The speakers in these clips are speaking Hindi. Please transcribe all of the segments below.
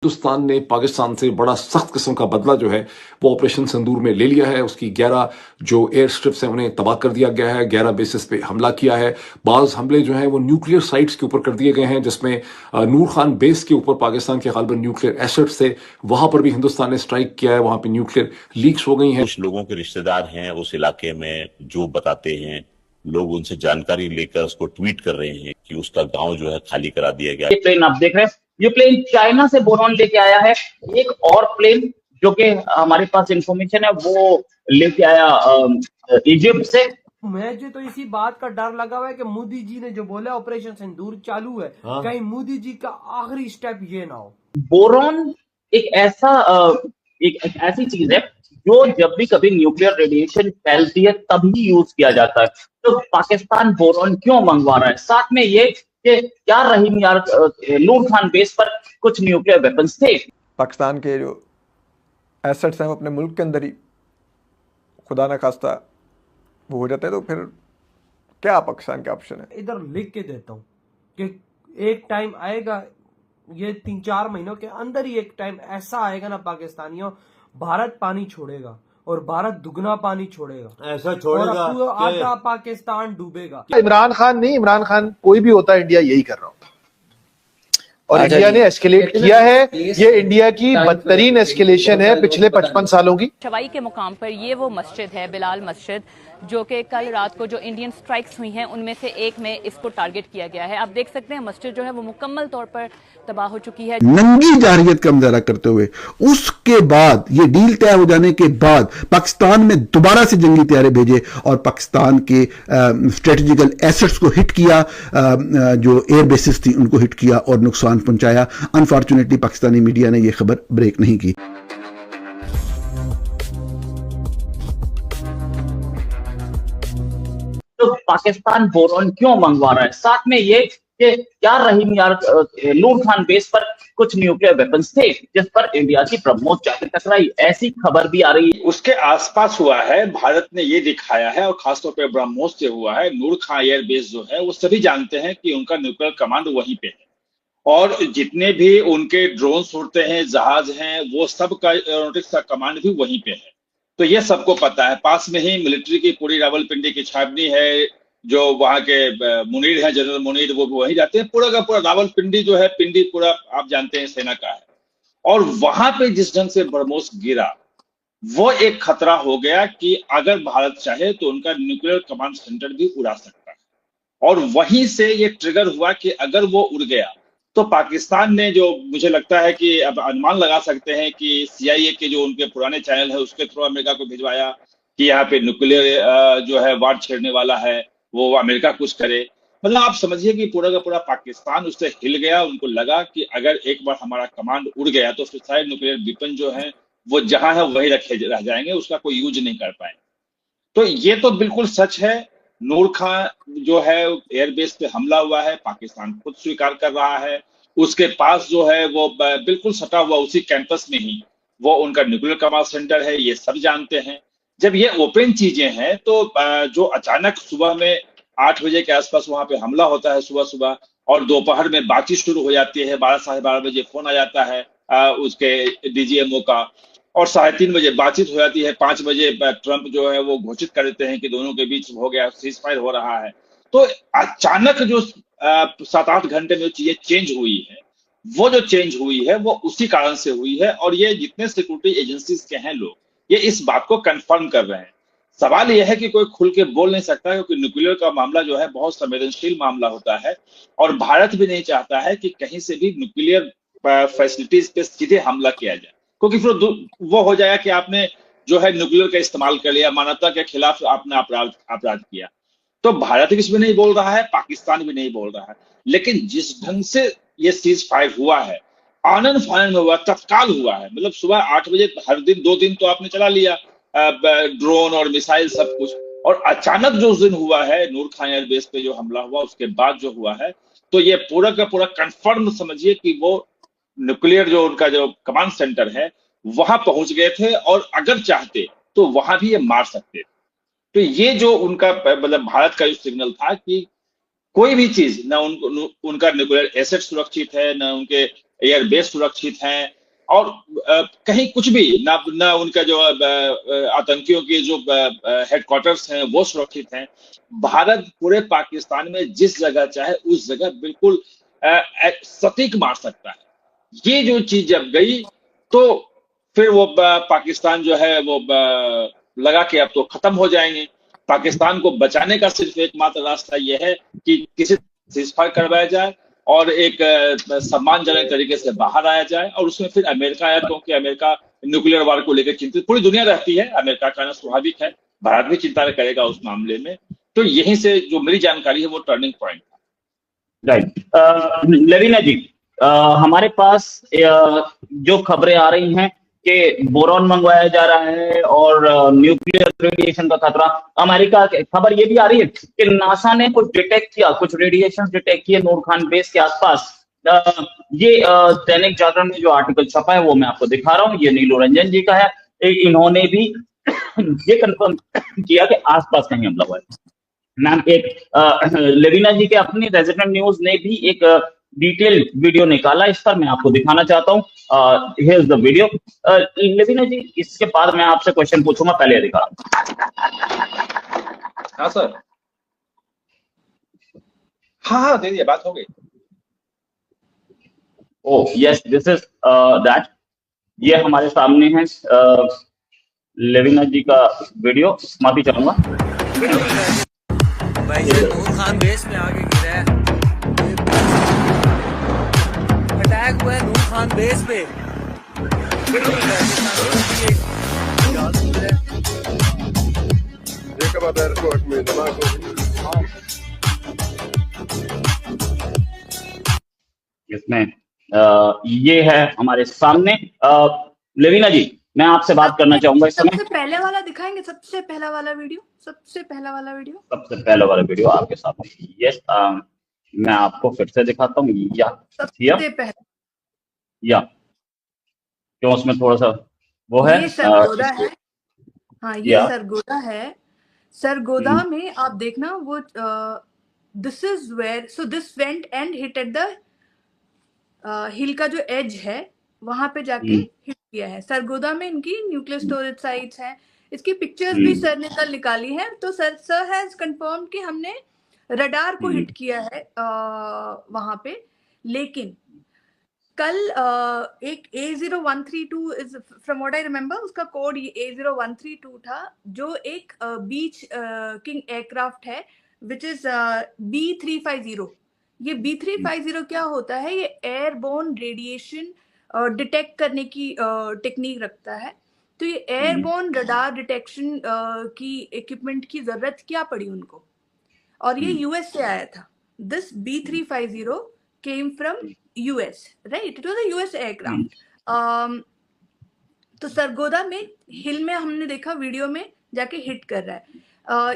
हिंदुस्तान ने पाकिस्तान से बड़ा सख्त किस्म का बदला जो है वो ऑपरेशन सिंदूर में ले लिया है। उसकी 11 जो एयर स्ट्रिप्स हैं उन्हें तबाह कर दिया गया है, 11 बेसिस पे हमला किया है। बाज़ हमले जो हैं वो न्यूक्लियर साइट्स के ऊपर कर दिए गए हैं, जिसमें नूर खान बेस के ऊपर पाकिस्तान के गालिबन न्यूक्लियर एसेट्स थे, वहां पर भी हिंदुस्तान ने स्ट्राइक किया है, वहां पर न्यूक्लियर लीक्स हो गई हैं। कुछ लोगों के रिश्तेदार हैं उस इलाके में जो बताते हैं, लोग उनसे जानकारी लेकर उसको ट्वीट कर रहे हैं कि उसका गांव जो है खाली करा दिया गया। ये प्लेन आप देख रहे हैं, ये प्लेन चाइना से बोरॉन लेके आया है। एक और प्लेन जो कि हमारे पास इंफॉर्मेशन है वो लेके आया इजिप्ट से। मुझे तो इसी बात का डर लगा हुआ है कि मोदी जी ने जो बोला ऑपरेशन सिंदूर चालू है, कहीं मोदी जी का आखिरी स्टेप ये ना हो। बोरॉन एक ऐसी चीज है जो जब भी कभी न्यूक्लियर रेडिएशन फैलती है तभी यूज किया जाता है। तो पाकिस्तान बोरॉन क्यों मंगवा रहा है? साथ में ये कि क्या रहीम यार नूर खान बेस पर कुछ न्यूक्लियर वेपन्स थे। पाकिस्तान के जो एसेट्स हैं वो अपने मुल्क के अंदर ही खुदा न खास्ता वो हो जाते हैं, तो फिर क्या पाकिस्तान के ऑप्शन है? इधर लिख के देता हूँ कि एक टाइम आएगा, ये 3-4 महीनों के अंदर ही एक टाइम ऐसा आएगा ना पाकिस्तानियों, भारत पानी छोड़ेगा और भारत दुगना पानी छोड़ेगा, ऐसा छोड़ेगा और आधा पाकिस्तान डूबेगा। इमरान खान नहीं, इमरान खान कोई भी होता, इंडिया यही कर रहा होता और इंडिया ने एस्केलेट किया है। ये इंडिया की बदतरीन एस्केलेशन है पिछले 55 सालों की। शवाई के मुकाम पर ये वो मस्जिद है, बिलाल मस्जिद, जो कि कल रात को जो इंडियन स्ट्राइक्स हुई हैं उनमें से एक में इसको टारगेट किया गया है। आप देख सकते हैं मस्जिद जो है वो मुकम्मल तौर पर तबाह हो चुकी है। नंगी जारहियत का मुजाहरा करते हुए उसके बाद ये डील तय हो जाने के बाद पाकिस्तान में दोबारा से जंगी तैयारी भेजे और पाकिस्तान के स्ट्रेटेजिकल एसेट्स को हिट किया, जो एयर बेसिस थी उनको हिट किया और नुकसान पहुंचाया। अनफॉर्चुनेटली पाकिस्तानी मीडिया ने यह खबर ब्रेक नहीं की। तो पाकिस्तान बोरॉन क्यों मंगवा रहा है? साथ में ये कि क्या रहीम यार नूर खान बेस पर कुछ न्यूक्लियर वेपन्स थे जिस पर इंडिया की ब्रह्मोस जाकर टकराई, ऐसी खबर भी आ रही है। उसके आसपास हुआ है, भारत ने ये दिखाया है और खासतौर पर ब्रह्मोस से हुआ है। नूर खान एयर बेस जो है वो सभी जानते हैं कि उनका न्यूक्लियर कमांड वहीं पे है और जितने भी उनके ड्रोन उड़ते हैं, जहाज हैं, वो सब का एरोनॉटिक्स का कमांड भी वहीं पे है। तो ये सबको पता है। पास में ही मिलिट्री की पूरी रावलपिंडी की छावनी है, जो वहां के मुनीर है, जनरल मुनीर, वो वहीं जाते हैं। पूरा का पूरा रावलपिंडी जो है, पिंडी पूरा आप जानते हैं सेना का है। और वहां पे जिस ढंग से ब्रह्मोस गिरा वो एक खतरा हो गया कि अगर भारत चाहे तो उनका न्यूक्लियर कमांड सेंटर भी उड़ा सकता है। और वहीं से ये ट्रिगर हुआ कि अगर वो उड़ गया तो पाकिस्तान ने, जो मुझे लगता है कि अब अनुमान लगा सकते हैं कि CIA के जो उनके पुराने चैनल है उसके थ्रू अमेरिका को भिजवाया कि यहाँ पे न्यूक्लियर जो है वार छेड़ने वाला है, वो अमेरिका कुछ करे। मतलब आप समझिए कि पूरा का पूरा पाकिस्तान उससे हिल गया। उनको लगा कि अगर एक बार हमारा कमांड उड़ गया तो फिर सारे न्यूक्लियर वेपन जो है वो जहां है वही रखे रह जाएंगे, उसका कोई यूज नहीं कर पाएंगे। तो ये तो बिल्कुल सच है। नूर खान जो है एयरबेस पे हमला हुआ है, पाकिस्तान खुद स्वीकार कर रहा है। उसके पास जो है वो बिल्कुल सटा हुआ उसी कैंपस में ही वो उनका न्यूक्लियर कमांड सेंटर है, ये सब जानते हैं। जब ये ओपन चीजें हैं तो जो अचानक सुबह में 8 बजे के आसपास वहां पे हमला होता है सुबह सुबह, और दोपहर में बातचीत शुरू हो जाती है, 12 साढ़े 12 बजे फोन आ जाता है उसके DGMO का, और 3:30 बजे बातचीत हो जाती है। 5 बजे ट्रंप जो है वो घोषित कर देते हैं कि दोनों के बीच हो गया, सीज फायर हो रहा है। तो अचानक जो 7-8 घंटे में चीजें चेंज हुई है, वो जो चेंज हुई है वो उसी कारण से हुई है। और ये जितने सिक्योरिटी एजेंसीज के हैं लोग, ये इस बात को कंफर्म कर रहे हैं। सवाल यह है कि कोई खुल के बोल नहीं सकता, क्योंकि न्यूक्लियर का मामला जो है बहुत संवेदनशील मामला होता है और भारत भी नहीं चाहता है कि कहीं से भी न्यूक्लियर फैसिलिटीज पे सीधे हमला किया जाए, क्योंकि फिर वो हो जाएगा कि आपने जो है न्यूक्लियर का इस्तेमाल कर लिया, मानवता के खिलाफ आपने अपराध किया। तो भारत भी नहीं बोल रहा है, पाकिस्तान भी नहीं बोल रहा है। लेकिन जिस ढंग से ये सीज फायर हुआ है, आनन फानन में हुआ, तत्काल हुआ है। मतलब सुबह 8 बजे हर दिन 2 दिन तो आपने चला लिया ड्रोन और मिसाइल सब कुछ, और अचानक जो उस दिन हुआ है नूर खान एयरबेस पे जो हमला हुआ उसके बाद जो हुआ है, तो ये पूरा का पूरा कंफर्म समझिए कि वो न्यूक्लियर जो उनका जो कमांड सेंटर है वहां पहुंच गए थे, और अगर चाहते तो वहां भी ये मार सकते थे। तो ये जो उनका मतलब भारत का जो सिग्नल था कि कोई भी चीज, ना उनका न्यूक्लियर एसेट सुरक्षित है, ना उनके एयरबेस सुरक्षित हैं, और कहीं कुछ भी ना उनका जो आतंकियों के जो हेडक्वार्टर्स हैं वो सुरक्षित हैं। भारत पूरे पाकिस्तान में जिस जगह चाहे उस जगह बिल्कुल सटीक मार सकता है। ये जो चीज जब गई तो फिर वो पाकिस्तान जो है वो लगा कि अब तो खत्म हो जाएंगे। पाकिस्तान को बचाने का सिर्फ एकमात्र रास्ता यह है कि किसी सीजफायर करवाया जाए और एक सम्मानजनक तरीके से बाहर आया जाए, और उसमें फिर अमेरिका आया, क्योंकि अमेरिका न्यूक्लियर वार को लेकर चिंतित पूरी दुनिया रहती है। अमेरिका का स्वाभाविक है, भारत भी चिंता करेगा उस मामले में। तो यहीं से जो मेरी जानकारी है वो टर्निंग पॉइंट था। राइट। लेविना जी, हमारे पास जो खबरें आ रही हैं कि बोरॉन मंगवाया जा रहा है और न्यूक्लियर रेडिएशन का खतरा, अमेरिका खबर ये भी आ रही है कि नासा ने कुछ डिटेक्ट किया, कुछ रेडिएशन डिटेक्ट किए नूर खान बेस के आसपास। ये दैनिक जागरण में जो आर्टिकल छपा है वो मैं आपको दिखा रहा हूँ, ये नीलू रंजन जी का है। इन्होंने भी ये कंफर्म किया कि आसपास कहीं हमला हुआ है। मैम, एक लेविना जी के अपनी रेजिडेंट न्यूज ने भी एक डिटेल वीडियो निकाला इस पर, मैं आपको दिखाना चाहता हूँ। Here is the video. Lavina ji, इसके बाद मैं आपसे क्वेश्चन पूछूंगा, पहले ये दिखा। हाँ सर, हाँ दीजिए, बात हो गई। Oh yes, this is that. ये हमारे सामने है लेविना जी का वीडियो। माफी चाहूंगा भाई, ये नूर खान बेस में आगे गिरा है, अटैक हुआ है नूर खान बेस पे। इसमें ये है हमारे सामने। लेविना जी, मैं आपसे बात करना चाहूंगा इस समय। सबसे पहले वाला दिखाएंगे, सबसे पहला वाला वीडियो, सबसे पहला वाला वीडियो, सबसे पहला वाला वीडियो आपके सामने। यस, मैं आपको फिर से दिखाता हूँ। सबसे पहले या क्यों, उसमें थोड़ा सा वो है, ये सरगोदा है। हाँ, ये सरगोदा है। सरगोदा में आप देखना वो this is where, so this went and hit at the hill का जो एज है वहां पे जाके हिट किया है। सरगोदा में इनकी न्यूक्लियर स्टोरेज साइट्स हैं। इसकी पिक्चर्स भी सर ने कल निकाली हैं। तो सर हैज कंफर्म कि हमने रडार को हिट किया है वहां पे। लेकिन कल एक A0132 is from what I remember, उसका कोड A0132 था, जो एक बीच किंग एयरक्राफ्ट है विच इज B350। ये B350 क्या होता है? ये एयरबोर्न रेडिएशन डिटेक्ट करने की टेक्निक रखता है। तो ये एयरबोर्न रडार डिटेक्शन की इक्विपमेंट की जरूरत क्या पड़ी उनको, और ये यूएस से आया था। This B350 came from US, right? It was a US aircraft. तो सरगोदा में हिल में हमने देखा वीडियो में जाके हिट कर रहा है।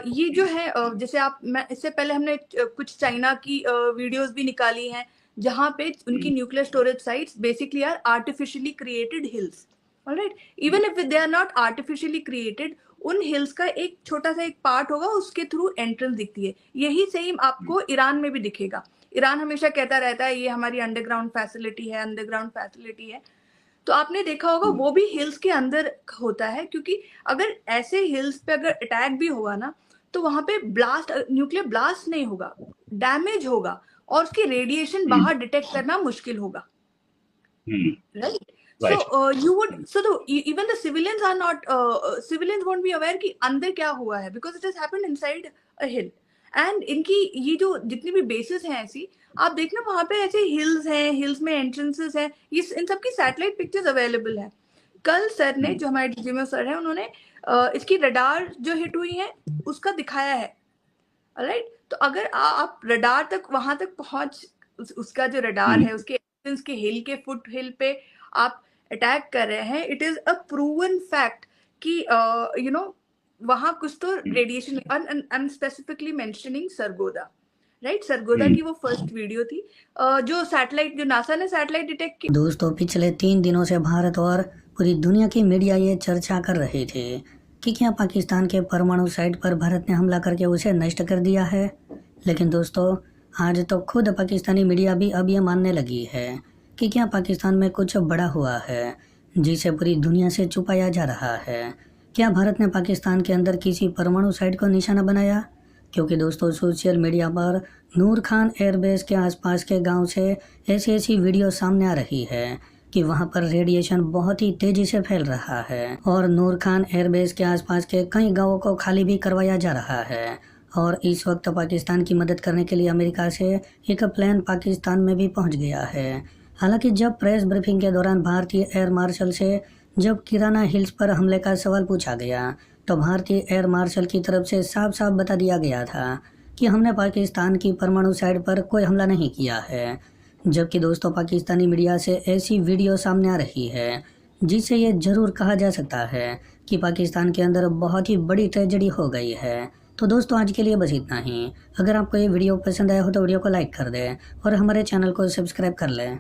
ये जो है जैसे मैं इससे पहले हमने कुछ चाइना की वीडियोस भी निकाली हैं जहां पे उनकी nuclear storage sites basically are artificially created hills, alright? Even if they are not artificially created, उन हिल्स का एक छोटा सा एक पार्ट होगा, उसके थ्रू एंट्रेंस दिखती है। यही सेम आपको ईरान में भी दिखेगा। ईरान हमेशा कहता रहता है ये हमारी अंडरग्राउंड फैसिलिटी है, अंडरग्राउंड फैसिलिटी है। तो आपने देखा होगा वो भी हिल्स के अंदर होता है, क्योंकि अगर ऐसे हिल्स पे अगर अटैक भी होगा ना, तो वहां पे ब्लास्ट, न्यूक्लियर ब्लास्ट नहीं होगा, डैमेज होगा, और उसकी रेडिएशन बाहर डिटेक्ट करना मुश्किल होगा, right? So you would, so even the civilians are not, civilians won't be aware कि अंदर क्या हुआ है, because it has happened inside a hill. And इनकी ये जो जितनी भी बेसिस हैं ऐसी, आप देखना वहां पे ऐसे हिल्स हैं, हिल्स में एंट्रेंसेस हैं, ये इन सबकी सैटेलाइट पिक्चर्स अवेलेबल है। कल सर ने, जो हमारे डीजीएमओ सर है, उन्होंने इसकी रडार जो हिट हुई है उसका दिखाया है, राइट? तो अगर आप रडार तक, वहां तक पहुंच, उसका जो रडार है उसके एंट्रेंस के हिल के फुट हिल पे आप अटैक कर रहे हैं, it is a proven fact कि यू नो वहां कुछ तो radiation. I am specifically mentioning Sargodha, right? Sargodha की वो फर्स्ट वीडियो थी जो सैटेलाइट, जो नासा ने सैटेलाइट डिटेक्ट की। दोस्तों, पिछले 3 दिनों से भारत और पूरी दुनिया की मीडिया ये चर्चा कर रही थी कि क्या पाकिस्तान के परमाणु साइट पर भारत ने हमला करके उसे नष्ट कर दिया है। लेकिन दोस्तों, आज तो खुद पाकिस्तानी मीडिया भी अब ये मानने लगी है कि क्या पाकिस्तान में कुछ बड़ा हुआ है जिसे पूरी दुनिया से छुपाया जा रहा है? क्या भारत ने पाकिस्तान के अंदर किसी परमाणु साइट को निशाना बनाया? क्योंकि दोस्तों सोशल मीडिया पर नूर खान एयरबेस के आसपास के गांव से ऐसी वीडियो सामने आ रही है कि वहां पर रेडिएशन बहुत ही तेजी से फैल रहा है और नूर खान एयरबेस के आसपास के कई गांवों को खाली भी करवाया जा रहा है। और इस वक्त पाकिस्तान की मदद करने के लिए अमेरिका से एक प्लेन पाकिस्तान में भी पहुंच गया है। हालांकि जब प्रेस ब्रीफिंग के दौरान भारतीय एयर मार्शल से जब किराना हिल्स पर हमले का सवाल पूछा गया तो भारतीय एयर मार्शल की तरफ से साफ साफ बता दिया गया था कि हमने पाकिस्तान की परमाणु साइट पर कोई हमला नहीं किया है। जबकि दोस्तों पाकिस्तानी मीडिया से ऐसी वीडियो सामने आ रही है जिससे ये जरूर कहा जा सकता है कि पाकिस्तान के अंदर बहुत ही बड़ी ट्रेजेडी हो गई है। तो दोस्तों आज के लिए बस इतना ही। अगर आपको ये वीडियो पसंद आया हो तो वीडियो को लाइक कर दें और हमारे चैनल को सब्सक्राइब कर लें।